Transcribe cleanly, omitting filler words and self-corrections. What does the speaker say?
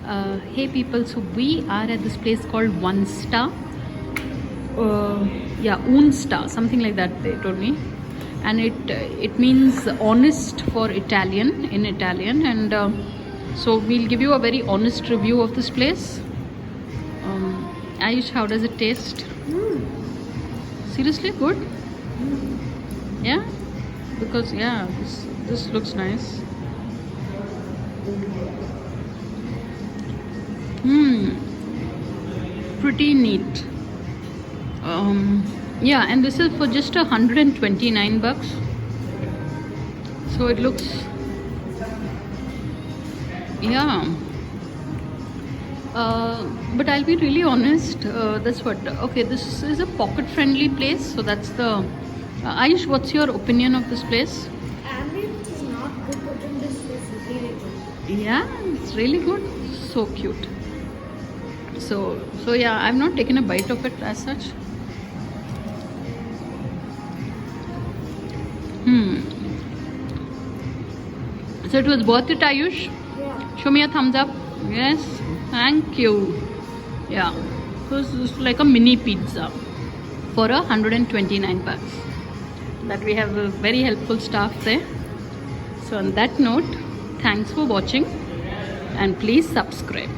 Hey people, so we are at this place called Onesta. Onesta, something like that they told me. And it means honest for Italian, in Italian. And so we'll give you a very honest review of this place. Ayush, how does it taste? Seriously, good? Yeah? Because, yeah, this looks nice. Pretty neat. Yeah, and this is for just 129 bucks. So it looks, yeah. But I'll be really honest. That's what. Okay, this is a pocket-friendly place. So that's the. Ayush, what's your opinion of this place? Amrita is not good, but in this is really good. Yeah, it's really good. So cute. So yeah, I've not taken a bite of it as such. So it was worth it, Ayush? Yeah. Show me a thumbs up. Yes, thank you. Yeah, so it's like a mini pizza for 129 bucks. That we have a very helpful staff there. So on that note, thanks for watching and please subscribe.